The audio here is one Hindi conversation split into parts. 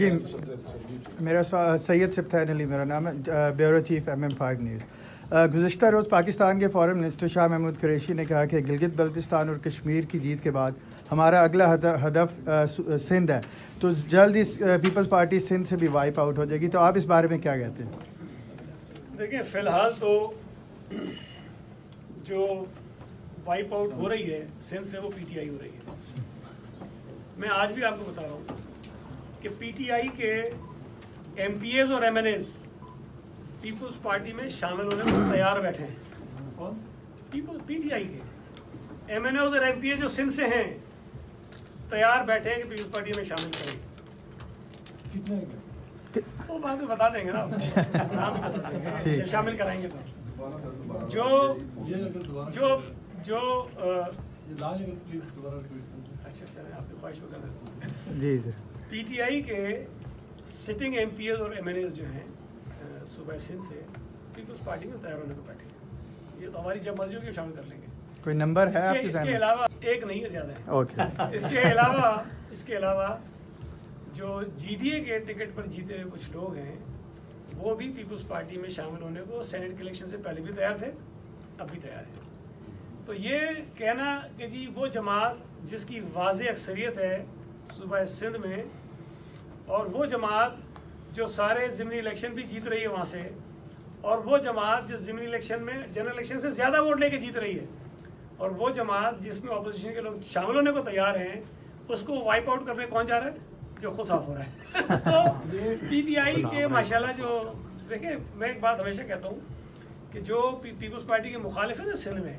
जी, मेरा सैयद सिफ्तैन अली मेरा नाम है, ब्यूरो चीफ MM5 न्यूज़। गुज़िश्ता रोज़ पाकिस्तान के फॉरेन मिनिस्टर शाह महमूद कुरैशी ने कहा कि गिलगित बल्तिस्तान और कश्मीर की जीत के बाद हमारा अगला हदफ सिंध है, तो जल्द ही पीपल्स पार्टी सिंध से भी वाइप आउट हो जाएगी। तो आप इस बारे में क्या कहते हैं? देखिए, फ़िलहाल तो जो वाइप आउट हो रही है सिंध से, वो PTI हो रही है। मैं आज भी आपको बता रहा हूँ कि PTI के MPAs और MNAs पीपल्स पार्टी में शामिल होने को तैयार बैठे हैं। कौन? PTI के MNAs और MPA जो सिंध से हैं तैयार बैठे हैं कि पीपल्स पार्टी में शामिल करेंगे। कितने? वो बात में बता देंगे ना, नाम भी बता देंगे, शामिल कराएंगे। तो जो जो जो अच्छा चले, आपकी ख्वाहिश वगैरह। जी सर। PTI के सिटिंग MPAs और MNAs जो हैं सुबह सिंध से पीपल्स पार्टी में तैयार होने को बैठे हैं। ये तो हमारी जब मर्जी होगी शामिल कर लेंगे। कोई नंबर है आपके? इसके अलावा एक नहीं है, ज़्यादा है। ओके। इसके अलावा जो GDA के टिकट पर जीते हुए कुछ लोग हैं, वो भी पीपल्स पार्टी में शामिल होने को सेनेट के इलेक्शन से पहले भी तैयार थे, अब भी तैयार है। तो ये कहना कि जी वो जमात जिसकी वाज़ेह अक्सरियत है सूबा सिंध में, और वो जमात जो सारे ज़िमनी इलेक्शन भी जीत रही है वहाँ से, और वो जमात जो ज़िमनी इलेक्शन में जनरल इलेक्शन से ज़्यादा वोट लेके जीत रही है, और वो जमात जिसमें अपोजिशन के लोग शामिल होने को तैयार हैं, उसको वाइप आउट करने कौन जा रहा है? जो खुद साफ हो रहा है। तो PTI के माशाल्लाह जो देखिए, मैं एक बात हमेशा कहता हूँ कि जो पीपल्स पार्टी के मुखालिफ है ना सिंध में,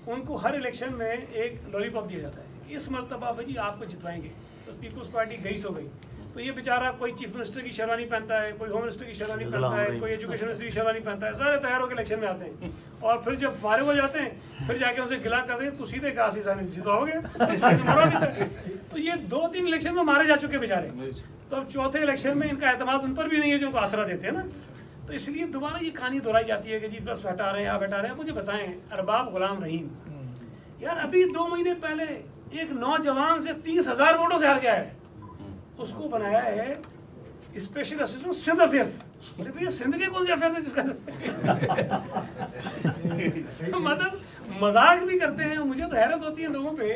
उनको हर इलेक्शन में एक लॉलीपॉप दिया जाता है। इस मरतबा भाई आपको जितवाएंगे, तो पीपल्स पार्टी गई सो गई। तो ये बेचारा कोई चीफ मिनिस्टर की शेरवानी पहनता है, कोई होम मिनिस्टर की शेरवानी पहनता है, कोई एजुकेशन मिनिस्टर की शेरवानी पहनता है, सारे तैयार होकर इलेक्शन में आते हैं, और फिर जब फारिग हो जाते हैं फिर जाके उनसे गिला कर दें, तो सीधे कहा जितवाओगे। तो ये 2-3 इलेक्शन में मारे जा चुके बेचारे। तो अब चौथे इलेक्शन में इनका एतमाद उन पर भी नहीं है जो उनको आसरा देते हैं ना। तो इसलिए दोबारा ये कहानी दोहराई जाती है कि जी बस हटा रहे हैं, आप हटा रहे हैं। मुझे बताएं, अरबाब गुलाम रहीम यार अभी 2 महीने पहले एक नौजवान से 30,000 वोटों से हार गया है, उसको बनाया है स्पेशल असिस्टेंट सिंध अफेयर्स। बोले भैया सिंध के कौन से अफेयर्स है जिसका मतलब मजाक भी करते हैं। मुझे तो हैरत होती है लोगों पे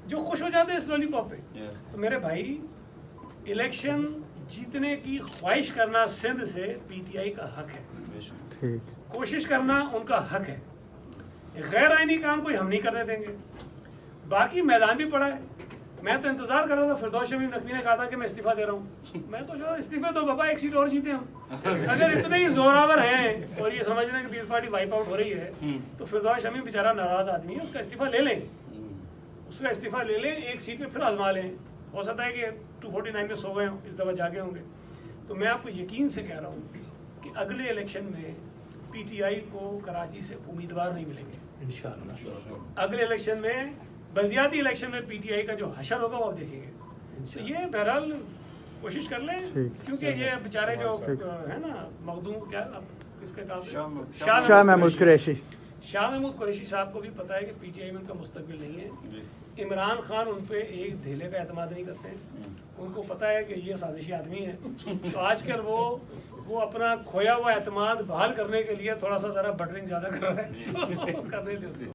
जो खुश हो जाते हैं इस लॉलीपॉप पे। तो मेरे भाई, इलेक्शन जीतने की ख्वाहिश करना सिंध से PTI का हक है, कोशिश करना उनका हक है। गैर आईनी काम कोई हम नहीं करने देंगे। बाकी मैदान भी पड़ा है। मैं तो इंतजार कर रहा था, फिरदौस शमीम नकवी ने कहा था कि मैं इस्तीफा दे रहा हूँ। मैं तो जो इस्तीफे दो बाबा, एक सीट और जीते हम। अगर इतने ही जोरावर हैं और ये समझ रहे हैं कि पीपल्स पार्टी वाइप आउट हो रही है, तो फिरदौस शमीम बेचारा नाराज आदमी है, उसका इस्तीफा ले लें, उसका इस्तीफा ले लें, एक सीट पे फिर आजमा लें। हो सकता है कि 249 में सो गए हों, इस दफ़ा जागे होंगे। तो मैं आपको यकीन से कह रहा हूँ कि अगले इलेक्शन में PTI को कराची से उम्मीदवार नहीं मिलेंगे इंशाअल्लाह। अगले इलेक्शन में, बल्दियाती इलेक्शन में PTI का जो हशर होगा वो आप देखेंगे। तो ये बहरहाल कोशिश कर लें, क्योंकि ये बेचारे जो है ना मखदूम, क्या किसका काम, शाह महमूद कुरैशी साहब को भी पता है कि PTI में उनका मुस्तकबिल नहीं है। इमरान खान उन पे एक धेले का एतमाद नहीं करते हैं। उनको पता है कि ये साजिशी आदमी है। तो आजकल वो अपना खोया हुआ एतमाद बहाल करने के लिए थोड़ा सा ज़रा बटरिंग ज़्यादा कर रहा है। करने दे उसे।